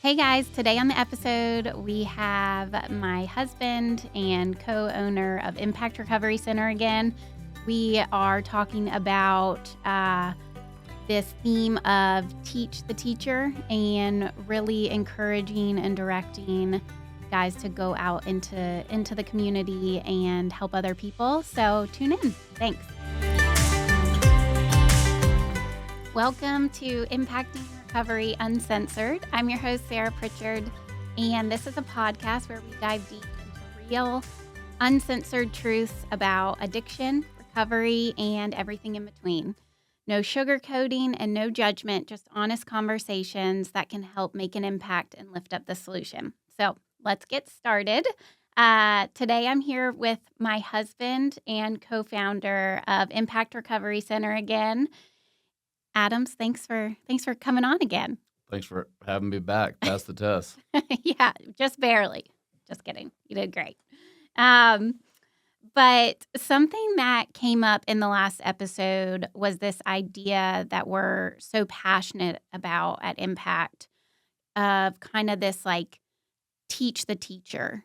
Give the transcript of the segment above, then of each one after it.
Hey guys, today on the episode, we have my husband and co-owner of Impact Recovery Center again. We are talking about this theme of teach the teacher and really encouraging and directing guys to go out into the community and help other people. So tune in. Thanks. Welcome to Impacting Recovery Uncensored. I'm your host, Sarah Pritchard, and this is a podcast where we dive deep into real, uncensored truths about addiction, recovery, and everything in between. No sugarcoating and no judgment, just honest conversations that can help make an impact and lift up the solution. So let's get started. Today I'm here with my husband and co-founder of Impact Recovery Center again. Adams, thanks for coming on again. Thanks for having me back. Pass the test. Yeah, just barely. Just kidding. You did great. But something that came up in the last episode was this idea that we're so passionate about at Impact of kind of this like teach the teacher.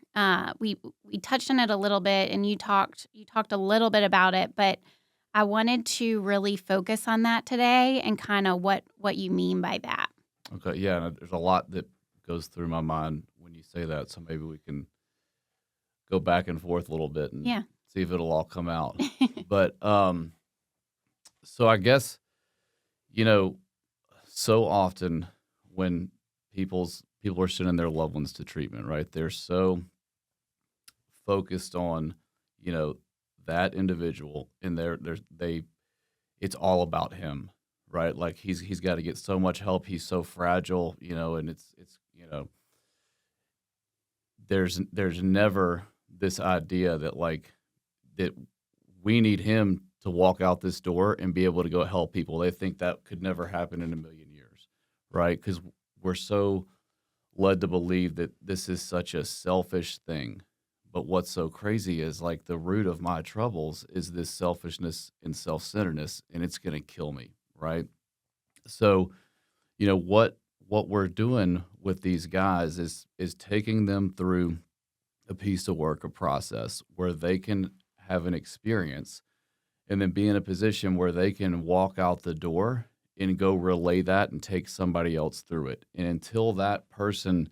We touched on it a little bit, and you talked a little bit about it, but I wanted to really focus on that today and kind of what you mean by that. Okay, yeah, and there's a lot that goes through my mind when you say that, so maybe we can go back and forth a little bit and see if it'll all come out. But so I guess, so often when people are sending their loved ones to treatment, right? They're so focused on, that individual, and it's all about him, right? Like he's got to get so much help. He's so fragile, and it's there's never this idea that we need him to walk out this door and be able to go help people. They think that could never happen in a million years, right? Because we're so led to believe that this is such a selfish thing. But what's so crazy is like the root of my troubles is this selfishness and self-centeredness, and it's going to kill me, right? So, what we're doing with these guys is taking them through a piece of work, a process where they can have an experience and then be in a position where they can walk out the door and go relay that and take somebody else through it. And until that person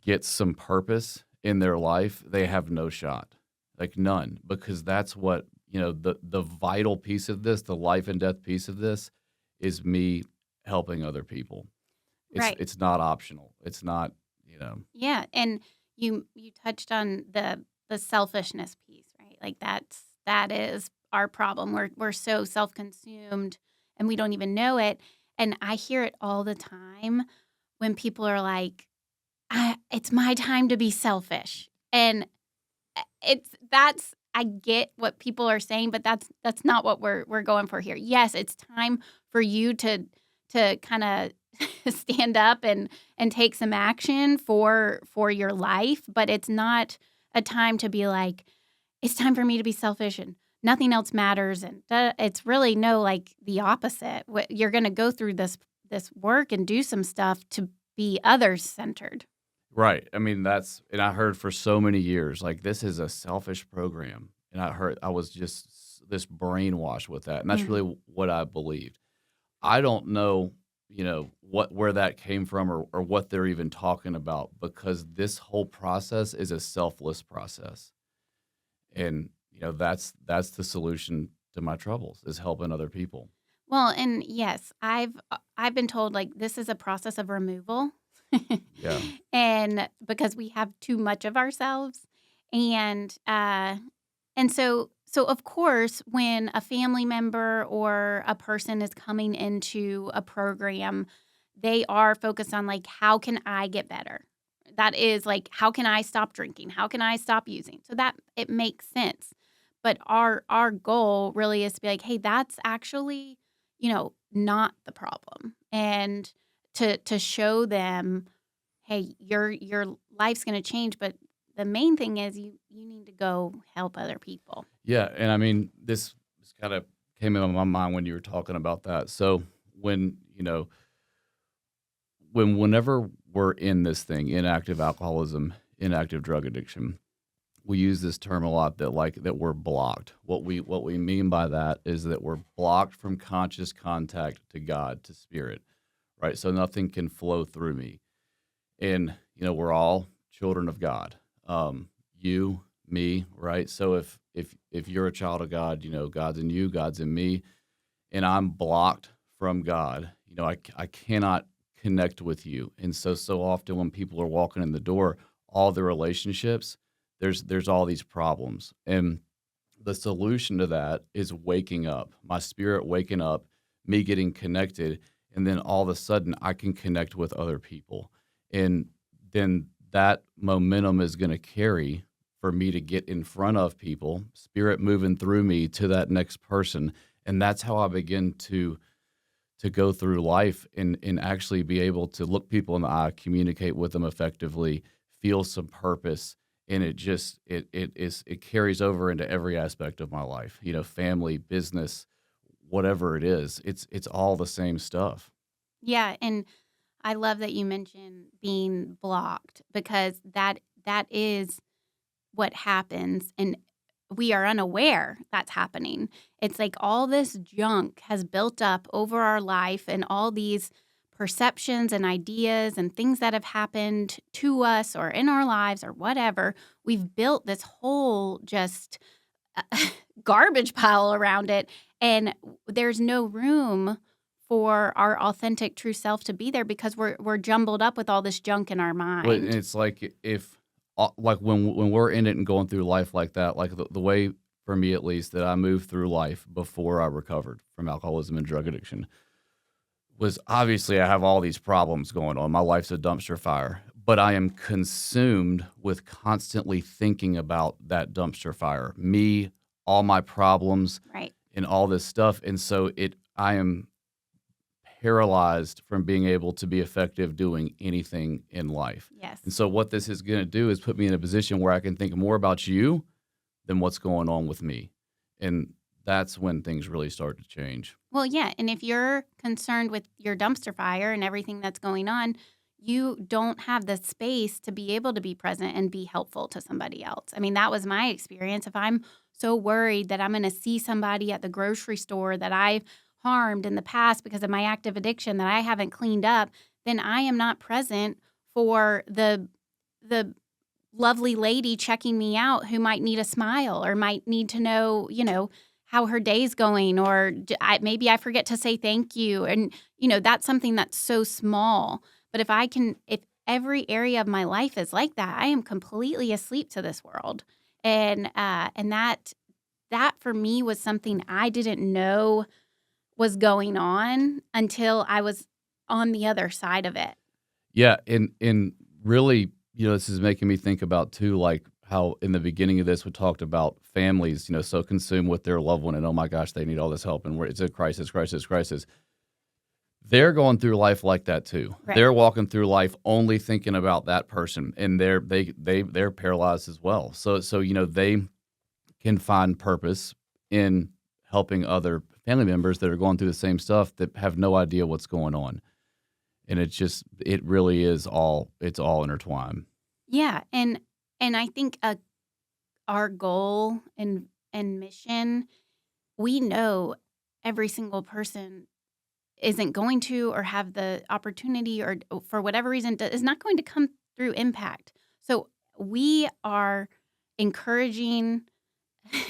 gets some purpose in their life, they have no shot, like none, because that's what, the vital piece of this, the life and death piece of this is me helping other people. It's not optional. It's not, Yeah, and you touched on the selfishness piece, right? Like that is our problem. We're so self-consumed and we don't even know it. And I hear it all the time when people are like, it's my time to be selfish. And I get what people are saying, but that's not what we're going for here. Yes, it's time for you to kind of stand up and take some action for your life, but it's not a time to be like, it's time for me to be selfish and nothing else matters. And it's really like the opposite. You're going to go through this work and do some stuff to be others centered. Right. I mean, and I heard for so many years, like, this is a selfish program. And I was just this brainwashed with that. And that's really what I believed. I don't know, where that came from or what they're even talking about, because this whole process is a selfless process. And, that's the solution to my troubles, is helping other people. Well, and yes, I've been told like this is a process of removal. Yeah. And because we have too much of ourselves. And so of course, when a family member or a person is coming into a program, they are focused on like, how can I get better? That is like, how can I stop drinking? How can I stop using? So that it makes sense. But our goal really is to be like, hey, that's actually, not the problem. And to show them, hey, your life's going to change, but the main thing is you need to go help other people. Yeah, and I mean, this kind of came into my mind when you were talking about that. So whenever we're in this thing, inactive alcoholism, inactive drug addiction. We use this term a lot that we're blocked. What we mean by that is that we're blocked from conscious contact to God, to spirit, right? So nothing can flow through me. And we're all children of God. You, me, right? So if you're a child of God, God's in you, God's in me, and I'm blocked from God. I cannot connect with you. And so often when people are walking in the door, all the relationships, there's all these problems. And the solution to that is waking up, my spirit waking up, me getting connected, and then all of a sudden I can connect with other people. And then that momentum is going to carry for me to get in front of people, spirit moving through me to that next person. And that's how I begin to go through life and actually be able to look people in the eye, communicate with them effectively, feel some purpose. And it carries over into every aspect of my life, family, business, whatever it is. It's all the same stuff. Yeah, and I love that you mentioned being blocked, because that is what happens, and we are unaware that's happening. It's like all this junk has built up over our life, and all these perceptions and ideas and things that have happened to us or in our lives or whatever. We've built this whole just garbage pile around it, and there's no room for our authentic true self to be there, because we're jumbled up with all this junk in our But mind. it's like like when we're in it and going through life like that, like the way for me at least that I moved through life before I recovered from alcoholism and drug addiction was obviously I have all these problems going on. My life's a dumpster fire, but I am consumed with constantly thinking about that dumpster fire, me, all my problems, Right. and all this stuff. And so I am paralyzed from being able to be effective doing anything in life. Yes. And so what this is going to do is put me in a position where I can think more about you than what's going on with me. And that's when things really start to change. Well, yeah. And if you're concerned with your dumpster fire and everything that's going on, you don't have the space to be able to be present and be helpful to somebody else. I mean, that was my experience. If I'm so worried that I'm going to see somebody at the grocery store that I've harmed in the past because of my active addiction that I haven't cleaned up, then I am not present for the lovely lady checking me out who might need a smile or might need to know, how her day's going, or maybe I forget to say thank you. And, that's something that's so small. But if every area of my life is like that, I am completely asleep to this world. And that for me was something I didn't know was going on until I was on the other side of it. Yeah, and really, this is making me think about too, like how in the beginning of this we talked about families, so consumed with their loved one and oh my gosh, they need all this help and it's a crisis, crisis, crisis. They're going through life like that too. Right. They're walking through life only thinking about that person, and they're paralyzed as well. So they can find purpose in helping other family members that are going through the same stuff that have no idea what's going on. And it really is it's all intertwined. Yeah, and I think our goal and mission, we know every single person isn't going to or have the opportunity or for whatever reason is not going to come through impact. So we are encouraging,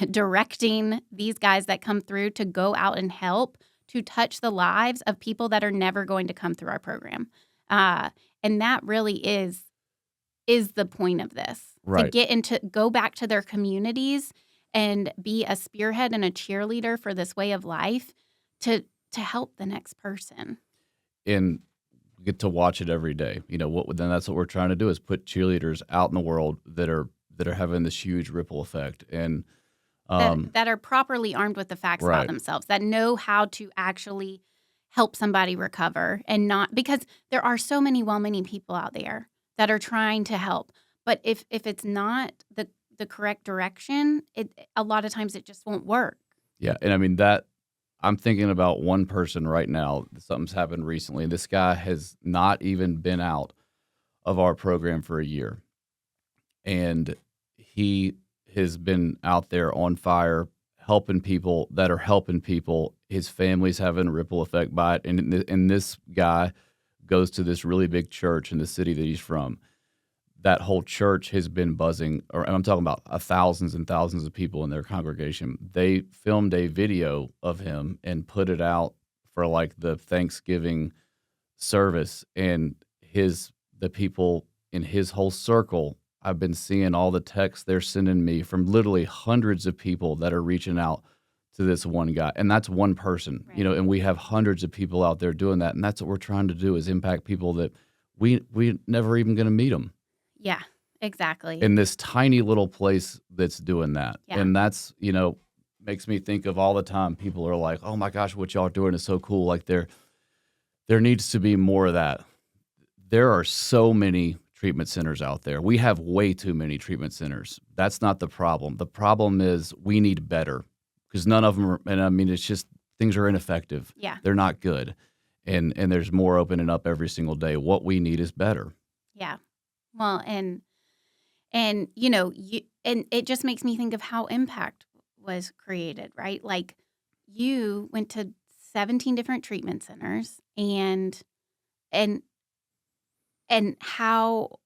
directing these guys that come through to go out and help to touch the lives of people that are never going to come through our program. And that really is the point of this. Right. To go back to their communities and be a spearhead and a cheerleader for this way of life to help the next person. And get to watch it every day. Then that's what we're trying to do is put cheerleaders out in the world that are having this huge ripple effect and that are properly armed with the facts right. about themselves, that know how to actually help somebody recover, and not because there are so many well-meaning people out there that are trying to help. But if it's not the correct direction, a lot of times it just won't work. Yeah, and I mean that I'm thinking about one person right now. Something's happened recently. This guy has not even been out of our program for a year, and he has been out there on fire helping people that are helping people. His family's having a ripple effect by it, and this guy goes to this really big church in the city that he's from. That whole church has been buzzing, and I'm talking about thousands and thousands of people in their congregation. They filmed a video of him and put it out for like the Thanksgiving service, and the people in his whole circle. I've been seeing all the texts they're sending me from literally hundreds of people that are reaching out to this one guy, and that's one person, Right. and we have hundreds of people out there doing that, and that's what we're trying to do is impact people that we never even going to meet them. Yeah, exactly. In this tiny little place that's doing that. Yeah. And that's, makes me think of all the time people are like, oh my gosh, what y'all are doing is so cool. Like there needs to be more of that. There are so many treatment centers out there. We have way too many treatment centers. That's not the problem. The problem is we need better because none of them are, and I mean, it's just things are ineffective. Yeah. They're not good. And there's more opening up every single day. What we need is better. Yeah. Well, and and it just makes me think of how impact was created, right? Like you went to 17 different treatment centers and and how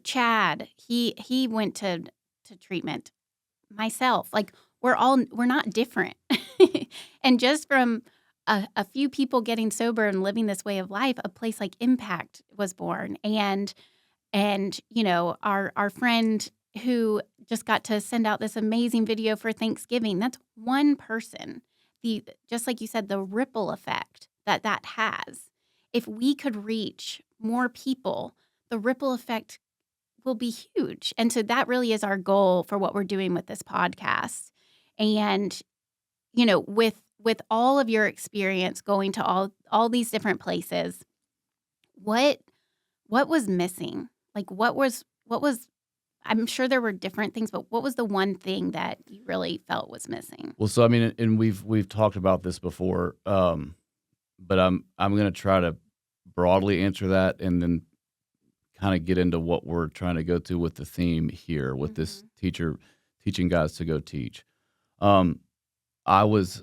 Chad, he went to treatment. Myself, like we're not different. And just from a few people getting sober and living this way of life, a place like Impact was born. And our friend who just got to send out this amazing video for Thanksgiving, that's one person. Just like you said, the ripple effect that has. If we could reach more people, the ripple effect will be huge. And so that really is our goal for what we're doing with this podcast. And, with all of your experience going to all these different places, what was missing? Like what was I'm sure there were different things, but what was the one thing that you really felt was missing? Well, so I mean, and we've talked about this before, but I'm going to try to broadly answer that, and then kind of get into what we're trying to go to with the theme here with this teacher teaching guys to go teach. I was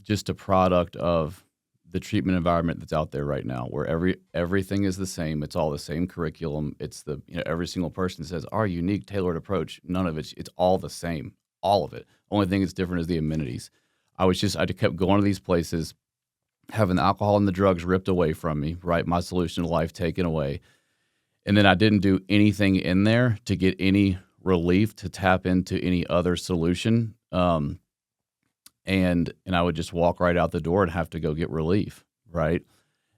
just a product of the treatment environment that's out there right now, where everything is the same. It's all the same curriculum. It's every single person says our unique tailored approach. None of it's all the same, all of it. Only thing that's different is the amenities. I kept going to these places, having the alcohol and the drugs ripped away from me, right? My solution to life taken away. And then I didn't do anything in there to get any relief, to tap into any other solution. And I would just walk right out the door and have to go get relief, right?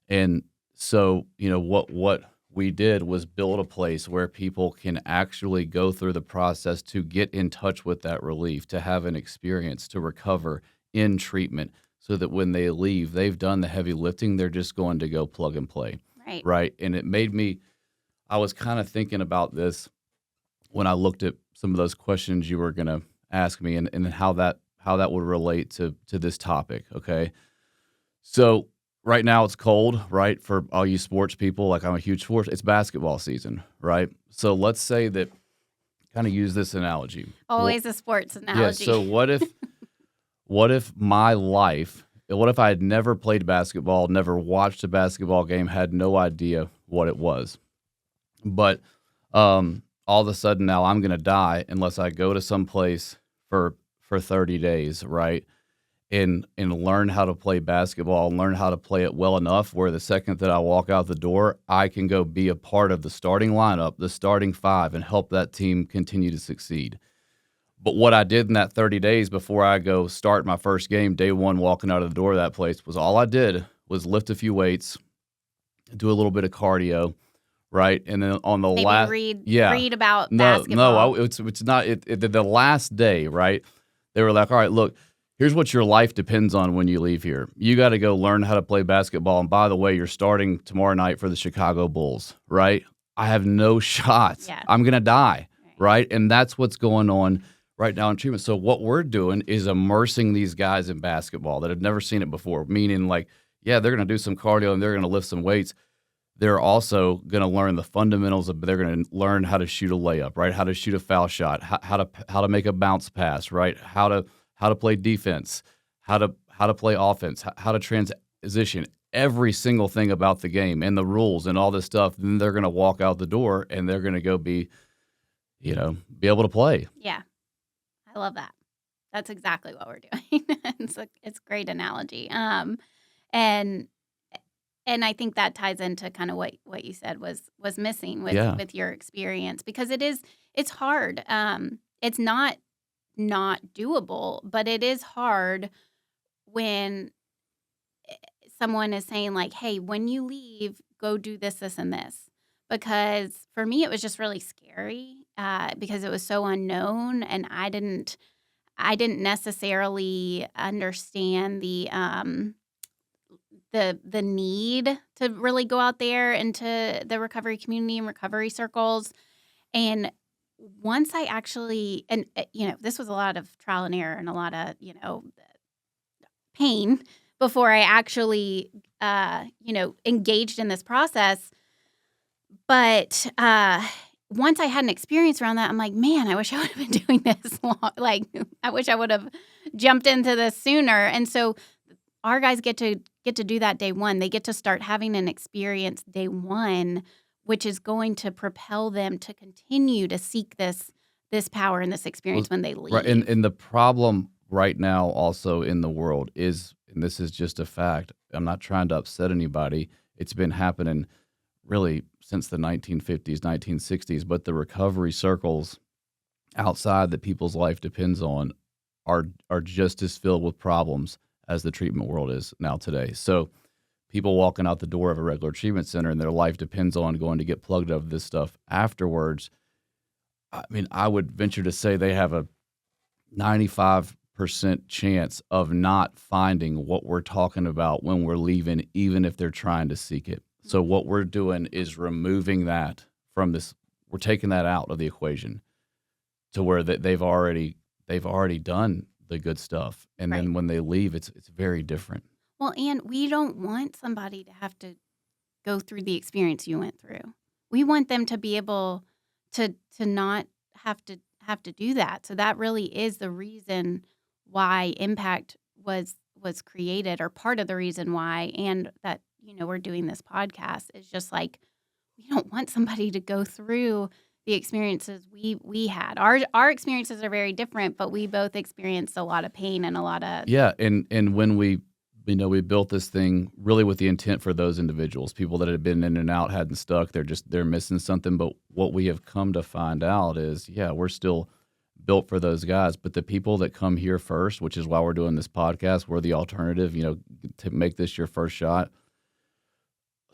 And so, what we did was build a place where people can actually go through the process to get in touch with that relief, to have an experience, to recover in treatment, so that when they leave, they've done the heavy lifting. They're just going to go plug and play, right? And it made me, I was kind of thinking about this when I looked at some of those questions you were going to ask me, and how that would relate to this topic, okay? So right now it's cold, right? For all you sports people, like I'm a huge sports, it's basketball season, right? So let's say that, kind of use this analogy. Always a sports analogy. Yeah, so what if my life, what if I had never played basketball, never watched a basketball game, had no idea what it was? But all of a sudden now I'm going to die unless I go to some place for 30 days, right? And learn how to play basketball, and learn how to play it well enough where the second that I walk out the door, I can go be a part of the starting lineup, the starting five, and help that team continue to succeed. But what I did in that 30 days before I go start my first game, day one, walking out of the door of that place, was all I did was lift a few weights, do a little bit of cardio, right? And then on the last, read about basketball. No, it's not. The last day, right? They were like, all right, look, here's what your life depends on when you leave here. You got to go learn how to play basketball. And by the way, you're starting tomorrow night for the Chicago Bulls, right? I have no shot. Yeah. I'm going to die, right? And that's what's going on right now in treatment. So what we're doing is immersing these guys in basketball that have never seen it before, meaning like, yeah, they're going to do some cardio and they're going to lift some weights. they're also going to learn the fundamentals of. They're going to learn how to shoot a layup, right? How to shoot a foul shot, how to make a bounce pass, right? How to play defense, how to play offense, how to transition. Every single thing about the game and the rules and all this stuff. Then they're going to walk out the door and they're going to go be able to play. Yeah. I love that. That's exactly what we're doing. It's a great analogy. And I think that ties into kind of what you said was missing Yeah. with your experience, because it's hard. It's not doable, but it is hard when someone is saying like, "Hey, when you leave, go do this, this, and this." Because for me, it was just really scary because it was so unknown, and I didn't necessarily understand the need to really go out there into the recovery community and recovery circles. And once I actually, and this was a lot of trial and error and a lot of pain before I actually engaged in this process. But once I had an experience around that, I'm like, man, I wish I would have been doing this long. Like, I wish I would have jumped into this sooner. And so our guys get to do that day one. They get to start having an experience day one, which is going to propel them to continue to seek this power and this experience when they leave. Right, and the problem right now also in the world is, and this is just a fact, I'm not trying to upset anybody, it's been happening really since the 1950s, 1960s, but the recovery circles outside that people's life depends on are just as filled with problems as the treatment world is now today. So people walking out the door of a regular treatment center and their life depends on going to get plugged out of this stuff afterwards. I mean, I would venture to say they have a 95% chance of not finding what we're talking about when we're leaving, even if they're trying to seek it. So what we're doing is removing that from this. We're taking that out of the equation to where they've already done the good stuff, and Right. then when they leave, it's very different. Well, and we don't want somebody to have to go through the experience you went through. We want them to be able to not have to do that. So that really is the reason why Impact was created, or part of the reason why, and that we're doing this podcast is just like, we don't want somebody to go through the experiences we had. Our experiences are very different, but we both experienced a lot of pain and a lot of And when we built this thing really with the intent for those individuals, people that had been in and out, hadn't stuck, they're missing something. But what we have come to find out is, we're still built for those guys, but the people that come here first, which is why we're doing this podcast, we're the alternative, to make this your first shot.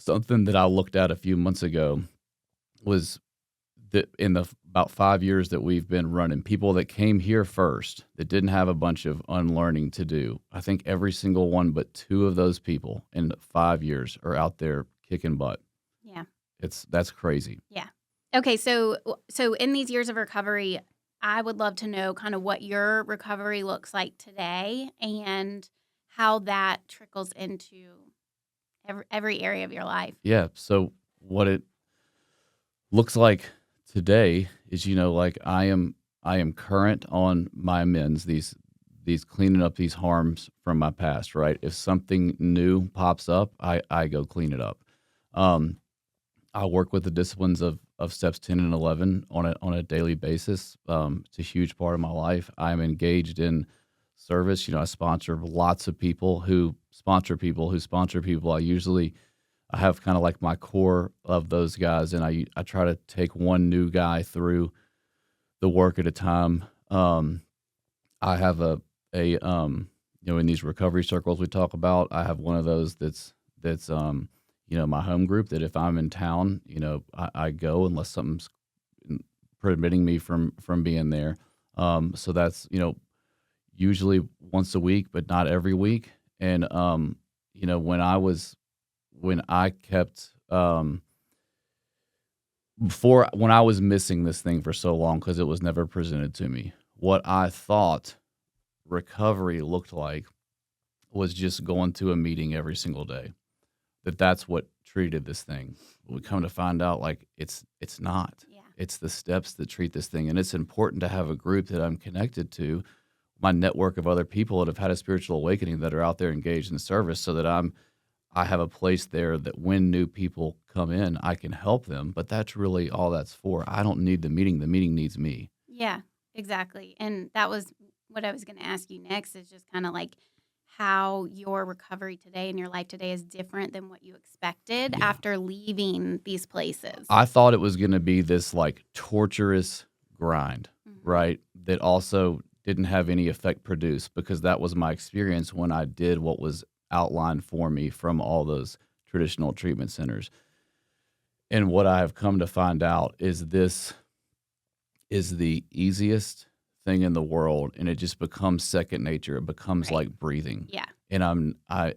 Something that I looked at a few months ago was that in the about 5 years that we've been running, people that came here first that didn't have a bunch of unlearning to do, I think every single one but 2 of those people in 5 years are out there kicking butt. Yeah. That's crazy. Yeah. Okay, so in these years of recovery, I would love to know kind of what your recovery looks like today and how that trickles into every area of your life. Yeah. So what it looks like today is, like I am current on my amends, these cleaning up these harms from my past, right? If something new pops up, I go clean it up. I work with the disciplines of steps 10 and 11 on a daily basis. It's a huge part of my life. I'm engaged in service. I sponsor lots of people who sponsor people. I have kind of like my core of those guys, and I try to take one new guy through the work at a time. I have in these recovery circles we talk about, I have one of those that's my home group, that if I'm in town, I go unless something's preventing me from being there. So that's, usually once a week, but not every week. And, when I was missing this thing for so long, because it was never presented to me, what I thought recovery looked like was just going to a meeting every single day, that that's what treated this thing. We come to find out like it's not. Yeah. It's the steps that treat this thing. And it's important to have a group that I'm connected to, my network of other people that have had a spiritual awakening that are out there engaged in service, so that I have a place there that when new people come in, I can help them. But that's really all that's for. I don't need the meeting. The meeting needs me. Yeah, exactly. And that was what I was going to ask you next, is just kind of like how your recovery today and your life today is different than what you expected Yeah. after leaving these places. I thought it was going to be this like torturous grind, right? That also didn't have any effect produced, because that was my experience when I did what was outlined for me from all those traditional treatment centers. And what I have come to find out is this is the easiest thing in the world, and it just becomes second nature. It becomes Right. like breathing. Yeah. And I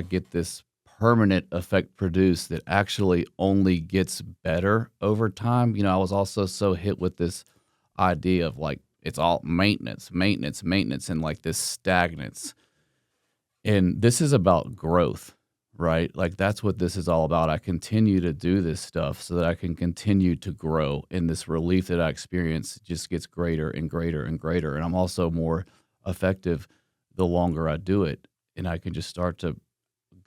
get this permanent effect produced that actually only gets better over time. I was also so hit with this idea of like it's all maintenance, and like this stagnance. And this is about growth, right? Like that's what this is all about. I continue to do this stuff so that I can continue to grow, and this relief that I experience just gets greater and greater and greater. And I'm also more effective the longer I do it, and I can just start to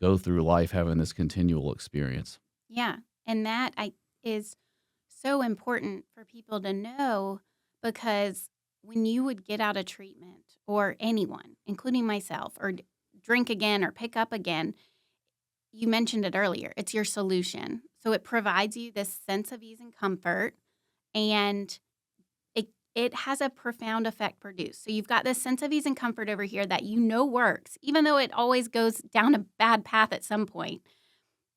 go through life having this continual experience. Yeah. And that is so important for people to know, because when you would get out of treatment, or anyone, including myself, or drink again or pick up again, you mentioned it earlier, it's your solution. So it provides you this sense of ease and comfort, and it has a profound effect produced. So you've got this sense of ease and comfort over here that works, even though it always goes down a bad path at some point.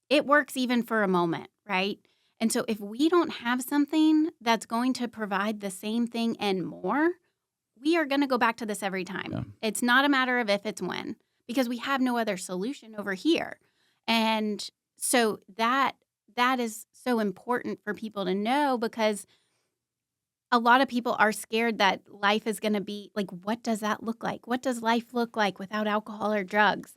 It works even for a moment, right? And so if we don't have something that's going to provide the same thing and more, we are going to go back to this every time. Yeah. It's not a matter of if, it's when, because we have no other solution over here. And so that is so important for people to know, because a lot of people are scared that life is going to be like, what does that look like? What does life look like without alcohol or drugs?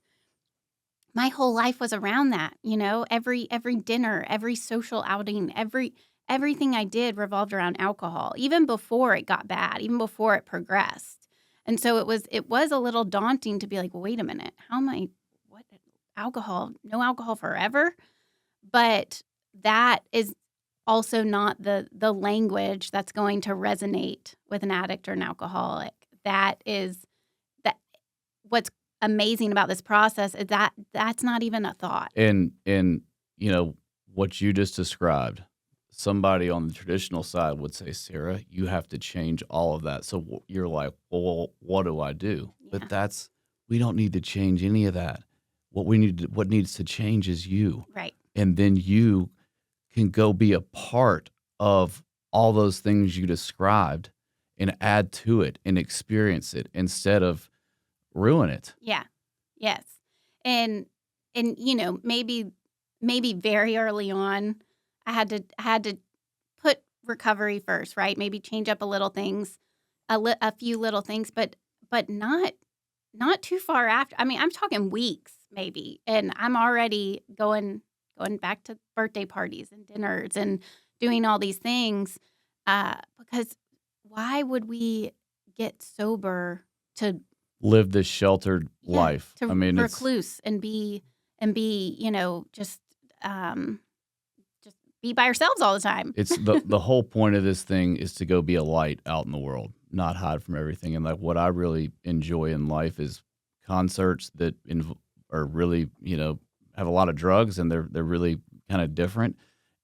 My whole life was around that, every dinner, every social outing, everything I did revolved around alcohol, even before it got bad, even before it progressed. And so it was a little daunting to be like, well, wait a minute, what alcohol, no alcohol forever? But that is also not the language that's going to resonate with an addict or an alcoholic. That what's amazing about this process is that that's not even a thought. And what you just described, somebody on the traditional side would say, Sarah, you have to change all of that. So you're like, well, what do I do? Yeah. But we don't need to change any of that. What needs to change is you. Right. And then you can go be a part of all those things you described and add to it and experience it instead of ruin it. Yeah. Yes. And maybe very early on, I had to put recovery first, right? Maybe change up a little things, a few little things, but not too far after. I mean, I'm talking weeks maybe, and I'm already going back to birthday parties and dinners and doing all these things, because why would we get sober to live this sheltered life? To recluse and be just be by ourselves all the time? It's the whole point of this thing is to go be a light out in the world, not hide from everything. And like what I really enjoy in life is concerts that are really have a lot of drugs, and they're really kind of different,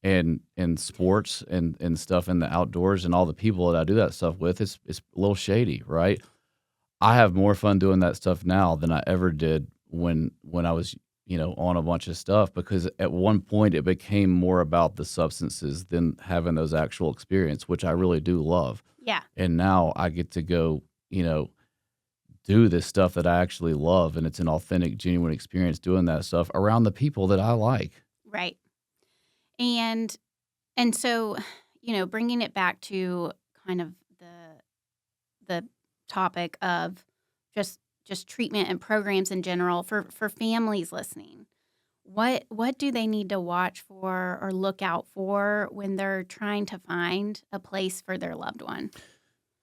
and sports and stuff in the outdoors, and all the people that I do that stuff with. It's a little shady, right? I have more fun doing that stuff now than I ever did when I was, on a bunch of stuff, because at one point it became more about the substances than having those actual experience, which I really do love. Yeah. And now I get to go, do this stuff that I actually love, and it's an authentic, genuine experience doing that stuff around the people that I like. Right. And so, bringing it back to kind of the topic of just treatment and programs in general for families listening. what do they need to watch for or look out for when they're trying to find a place for their loved one?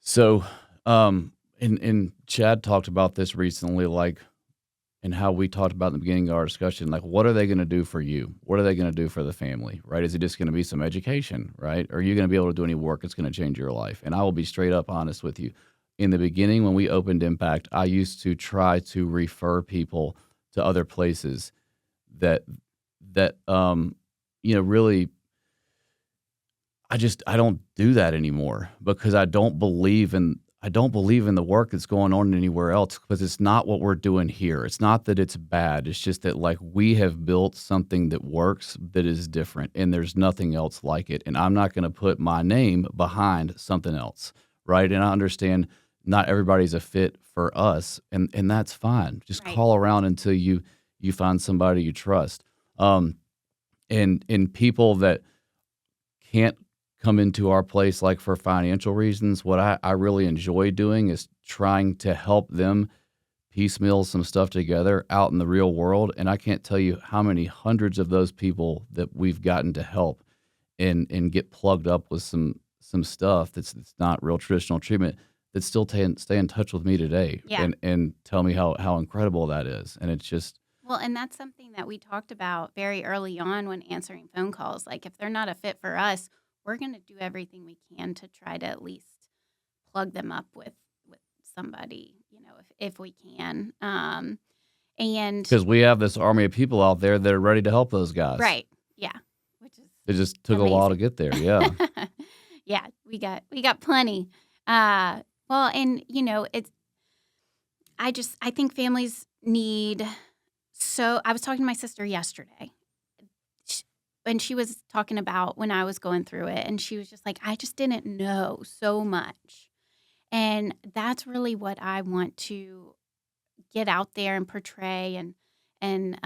So, and Chad talked about this recently, like, and how we talked about in the beginning of our discussion, like, what are they going to do for you? What are they going to do for the family, right? Is it just going to be some education, right? Are you going to be able to do any work that's going to change your life? And I will be straight up honest with you. In the beginning, when we opened Impact, I used to try to refer people to other places that, really, I don't do that anymore because I don't believe in the work that's going on anywhere else because it's not what we're doing here. It's not that it's bad. It's just that like we have built something that works that is different and there's nothing else like it. And I'm not going to put my name behind something else, right? And I understand not everybody's a fit for us, and that's fine. Just Right. call around until you find somebody you trust. And people that can't come into our place like for financial reasons, what I really enjoy doing is trying to help them piecemeal some stuff together out in the real world. And I can't tell you how many hundreds of those people that we've gotten to help and get plugged up with some stuff that's not real traditional treatment that still stay in touch with me today Yeah. and tell me how incredible that is. And it's just Well, and that's something that we talked about very early on when answering phone calls. Like, if they're not a fit for us, we're going to do everything we can to try to at least plug them up with somebody, if we can. And because we have this army of people out there that are ready to help those guys. right, yeah, which is It just took a while to get there. Yeah. yeah, we got plenty. Well, and it's I think families need. So I was talking to my sister yesterday, and she was talking about when I was going through it, and she was just like, I just didn't know so much. And that's really what I want to get out there and portray and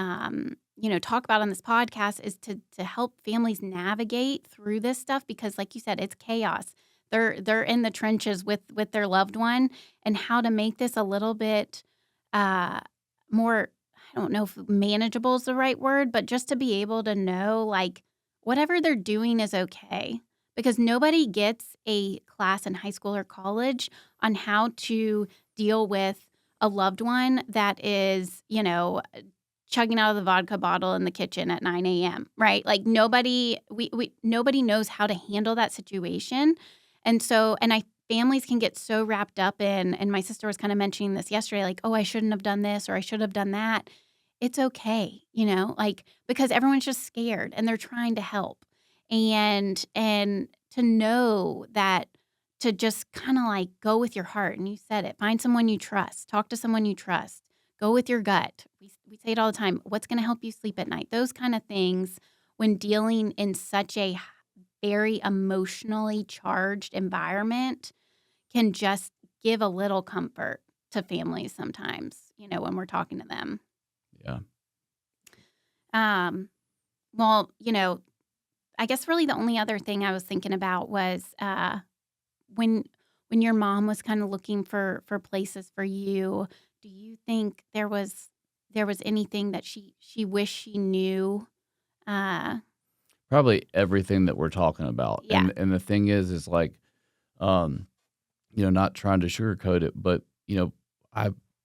talk about on this podcast is to help families navigate through this stuff because, like you said, it's chaos. They're in the trenches with their loved one, and how to make this a little bit more. I don't know if manageable is the right word, but just to be able to know like whatever they're doing is okay because nobody gets a class in high school or college on how to deal with a loved one that is, chugging out of the vodka bottle in the kitchen at 9 a.m., right? Like nobody knows how to handle that situation. And so, families can get so wrapped up in, and my sister was kind of mentioning this yesterday, like, oh, I shouldn't have done this or I should have done that. It's okay, like because everyone's just scared and they're trying to help. And to know that to just kind of like go with your heart. And you said it, find someone you trust, talk to someone you trust, go with your gut. We say it all the time. What's going to help you sleep at night? Those kind of things when dealing in such a very emotionally charged environment can just give a little comfort to families sometimes, when we're talking to them. Yeah. Well, I guess really the only other thing I was thinking about was when your mom was kind of looking for places for you, do you think there was anything that she wished she knew? Probably everything that we're talking about. Yeah. And the thing is like, not trying to sugarcoat it, but,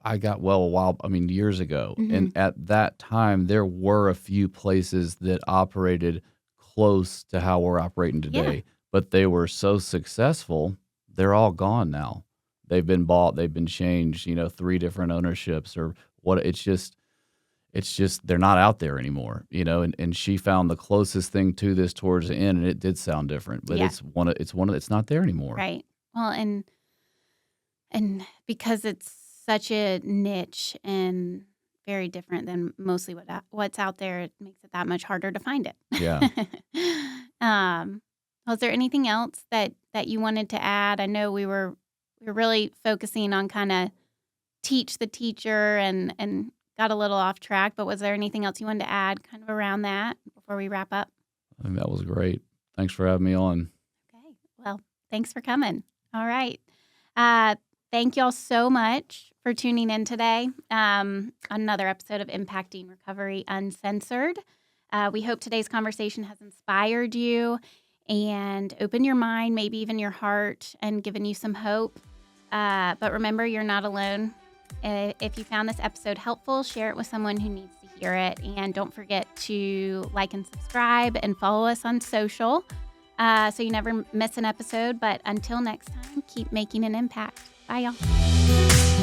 I got well a while, years ago. Mhm. And at that time, there were a few places that operated close to how we're operating today, but they were so successful, they're all gone now. They've been bought, they've been changed, 3 different ownerships or what. It's just they're not out there anymore, and she found the closest thing to this towards the end, and it did sound different, but Yeah. it's not there anymore. Right. Well, and because it's such a niche and very different than mostly what's out there, it makes it that much harder to find it. Yeah. Was there anything else that you wanted to add? I know we were really focusing on kind of teach the teacher and got a little off track, but was there anything else you wanted to add kind of around that before we wrap up? I think that was great. Thanks for having me on. Okay. Well, thanks for coming. All right. Thank y'all so much for tuning in today. Another episode of Impacting Recovery Uncensored. We hope today's conversation has inspired you and opened your mind, maybe even your heart, and given you some hope. But remember, you're not alone. If you found this episode helpful, share it with someone who needs to hear it. And don't forget to like and subscribe and follow us on social so you never miss an episode. But until next time, keep making an impact. Bye, y'all.